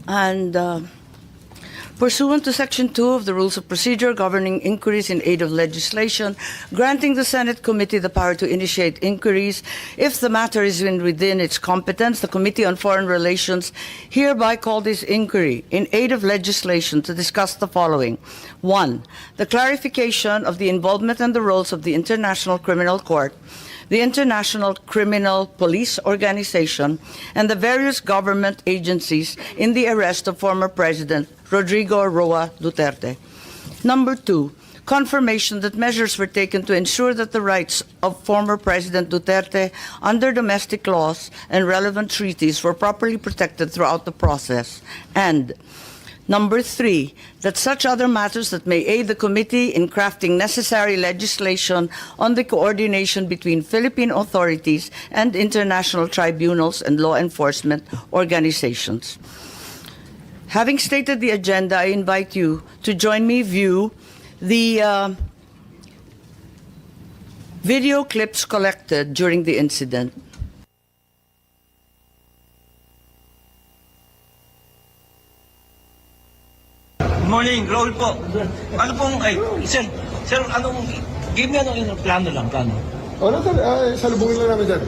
And pursuant to Section 2 of the Rules of Procedure governing inquiries in aid of legislation, granting the Senate Committee the power to initiate inquiries if the matter is within its competence, the Committee on Foreign Relations hereby called this inquiry in aid of legislation to discuss the following. 1. The clarification of the involvement and the roles of the International Criminal Court, the International Criminal Police Organization, and the various government agencies in the arrest of former President Rodrigo Roa Duterte. Number 2, confirmation that measures were taken to ensure that the rights of former President Duterte under domestic laws and relevant treaties were properly protected throughout the process. And Number 3, that such other matters that may aid the committee in crafting necessary legislation on the coordination between Philippine authorities and international tribunals and law enforcement organizations. Having stated the agenda, I invite you to join me view the video clips collected during the incident. Good morning, Raul po. Ano pong, sir, anong, give me yung plano. Ano sir, salubungin lang namin sir.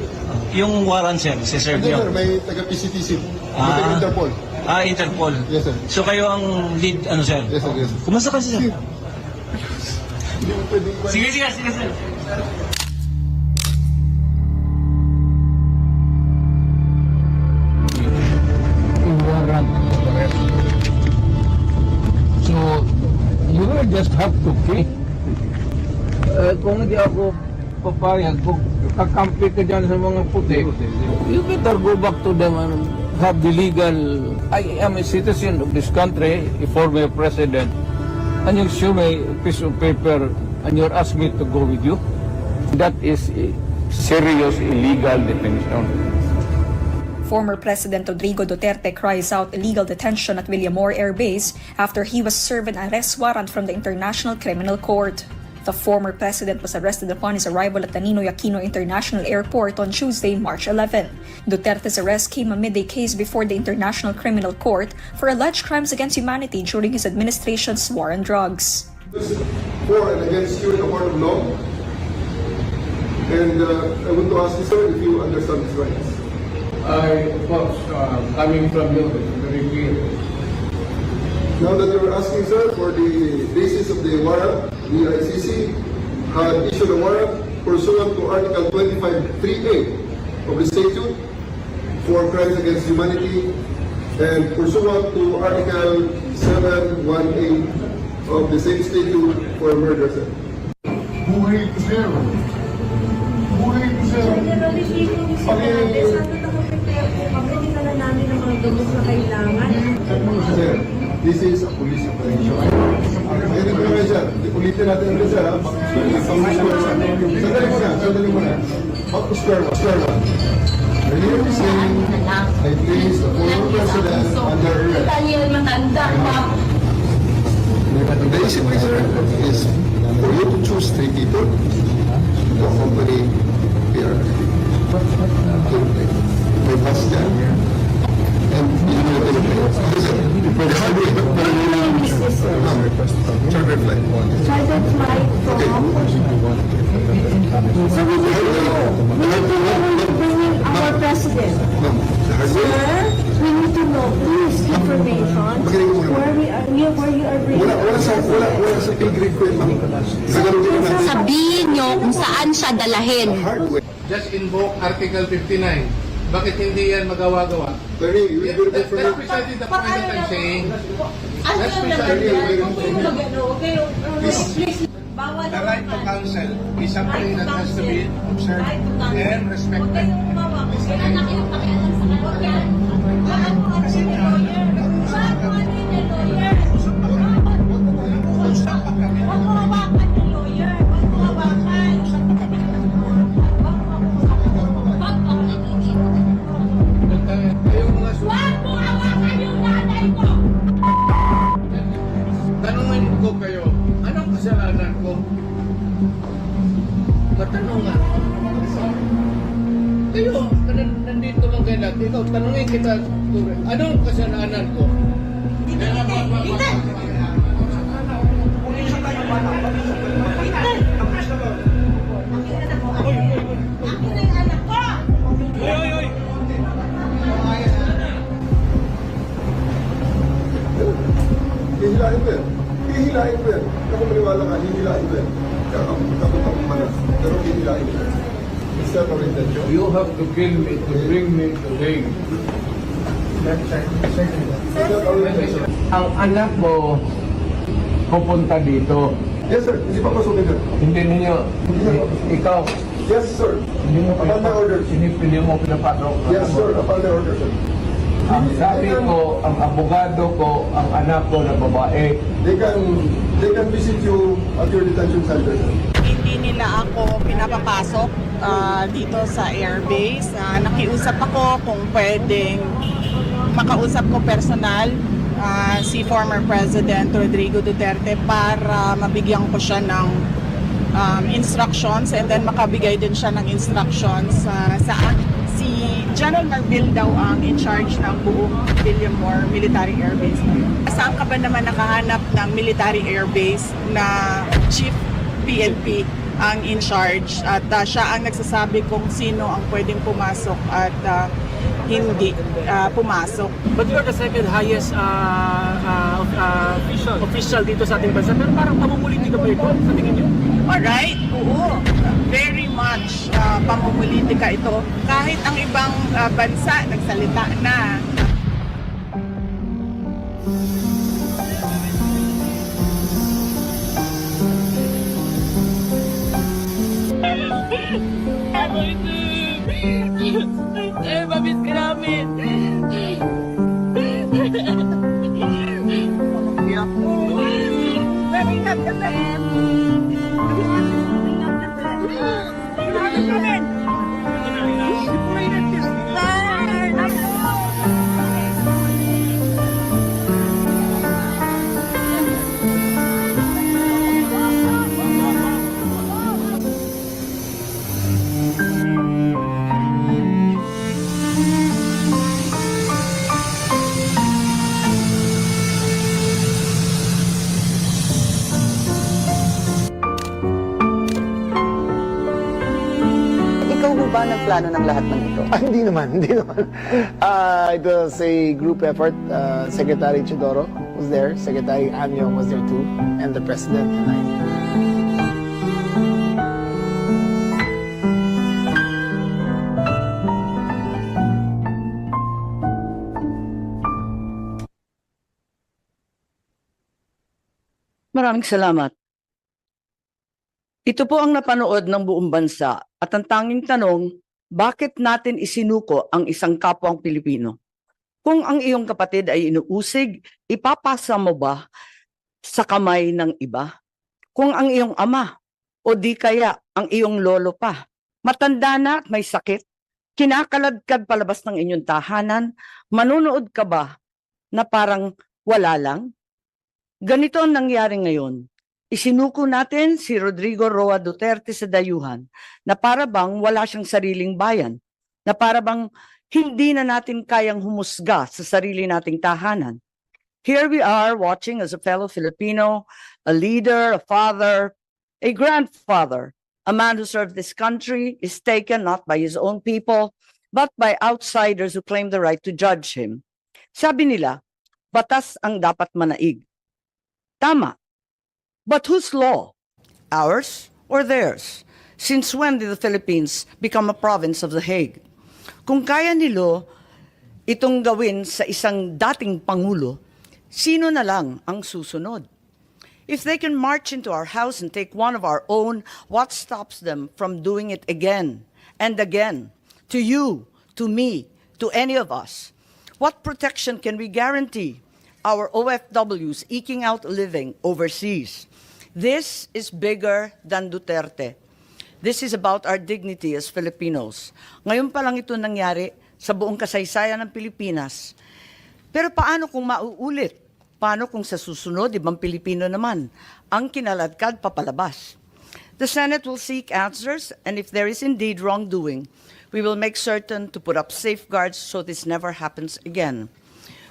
Yung warrant, sir, si Sir Hindi Gio. sir, may taga-PCTC, may taga-Interpol. Interpol. Yes sir. So kayo ang lead, sir? Yes sir, yes sir. Kumusta kasi, sir? Hindi mo pwedeng... Sige, sir. Warrant. So, you will just have to pay. Kung hindi ako papayag, kung kakampi ka dyan sa mga puti, you better go back to them and have the legal... I am a citizen of this country, a former president, and you show me a piece of paper and you're asking me to go with you. That is a serious illegal detention. Former President Rodrigo Duterte cries out illegal detention at Villamor Air Base after he was served an arrest warrant from the International Criminal Court. The former president was arrested upon his arrival at the Ninoy Aquino International Airport on Tuesday, March 11. Duterte's arrest came amid a case before the International Criminal Court for alleged crimes against humanity during his administration's war on drugs. For and against you in the court of law. And I want to ask you sir if you understand these rights. Of course, coming from you, it's very clear. Now that you're asking sir for the basis of the warrant, the ICC had issued a warrant pursuant to Article 25(3)(a) of the statute for crimes against humanity and pursuant to Article 7(1)(a) of the same statute for murder, sir. Buhay ko, sir. Buhay ko, sir. Pagdating na namin ng mga gamot na kailangan. Sir, this is a police operation. Ayun ko naman sir, ulitin natin ulit sir. Sandali muna. Square one. Earlier this saying, I place the former president under arrest. Basically sir, is for you to choose 3 people to accompany here. May bus dyan. And you know the charter flight. Chartered flight from... So we need to know when you're bringing our president. Sir, we need to know please information where you are bringing. Wala sa pay grade ko yun, ma'am. Sabihin nyo kung saan siya dalahin. Just invoke Article 59. Bakit hindi yan magawa-gawa? Attorney, we will That's confirm. precisely the point that I'm saying. That's precisely the Bawal The right to counsel is something that has to be observed and respected. Tanungin ko kayo, anong kasalanan ko? Matanong nga. Kayo, nandito lang kayo lahat. Ikaw, tanungin kita, anong kasalanan ko? Hihilain ko yan. Hihilain ko yan. Ako maniwala ka, hihilain ko yan. Takot ako manas. Pero hihilain ko yan. Is that our intention? You have to kill me to bring me to Hague. Is that our intention? Ang anak mo pupunta dito. Yes, sir. Hindi pa pasukin yan. Hindi ninyo, ikaw, Yes, sir. hindi mo Upon my orders. hindi mo pinapasok. Yes, sir. Upon my orders, sir. Ang sabi ko, ang abogado ko, ang anak ko na babae, They can visit you at your detention center, sir. Hindi nila ako pinapapasok dito sa airbase. Nakiusap ako kung pwedeng makausap ko personal si former President Rodrigo Duterte para mabigyan ko siya ng instructions and then makabigay din siya ng instructions sa si General Marbil daw ang in charge ng buong Villamor Military Air Base. Saan ka ba naman nakahanap ng military air base na Chief PNP ang in charge at siya ang nagsasabi kung sino ang pwedeng pumasok at hindi pumasok. But you are the second highest official dito sa ating bansa. Pero parang pamumulitin ka ba ito sa tingin niyo? Alright, oo. Very much pamumulitika ito. Kahit ang ibang bansa nagsalita na. Mabit ka namin. Ikaw ho ba nagplano ng lahat ng ito? Hindi naman. It was a group effort. Secretary Chidoro was there, Secretary Anyong was there too, and the President and I. Maraming salamat. Ito po ang napanood ng buong bansa at ang tanging tanong, bakit natin isinuko ang isang kapwang Pilipino? Kung ang iyong kapatid ay inuusig, ipapasa mo ba sa kamay ng iba? Kung ang iyong ama o di kaya ang iyong lolo pa, matanda na at may sakit, kinakaladkad palabas ng inyong tahanan, manunood ka ba na parang wala lang? Ganito ang nangyari ngayon. Isinuko natin si Rodrigo Roa Duterte sa dayuhan na para bang wala siyang sariling bayan, na para bang hindi na natin kayang humusga sa sarili nating tahanan. Here we are watching as a fellow Filipino, a leader, a father, a grandfather, a man who served this country is taken not by his own people, but by outsiders who claim the right to judge him. Sabi nila, batas ang dapat manaig. Tama. But whose law? Ours or theirs? Since when did the Philippines become a province of The Hague? Kung kaya nilo itong gawin sa isang dating pangulo, sino na lang ang susunod? If they can march into our house and take one of our own, what stops them from doing it again and again? To you, to me, to any of us. What protection can we guarantee our OFWs eking out a living overseas? This is bigger than Duterte. This is about our dignity as Filipinos. Ngayon pa lang ito nangyari sa buong kasaysayan ng Pilipinas. Pero paano kung mauulit? Paano kung sa susunod, ibang Pilipino naman ang kinaladkad papalabas? The Senate will seek answers, and if there is indeed wrongdoing, we will make certain to put up safeguards so this never happens again.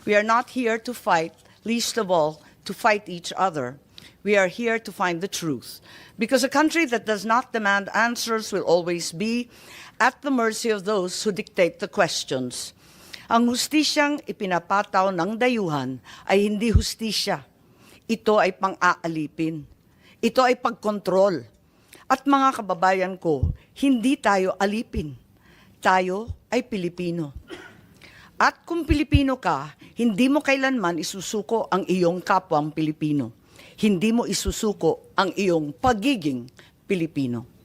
We are not here to fight least of all, to fight each other. We are here to find the truth. Because a country that does not demand answers will always be at the mercy of those who dictate the questions. Ang hustisyang ipinapataw ng dayuhan ay hindi hustisya. Ito ay pang-aalipin. Ito ay pagkontrol. At mga kababayan ko, hindi tayo alipin. Tayo ay Pilipino. At kung Pilipino ka, hindi mo kailanman isusuko ang iyong kapwang Pilipino. Hindi mo isusuko ang iyong pagiging Pilipino.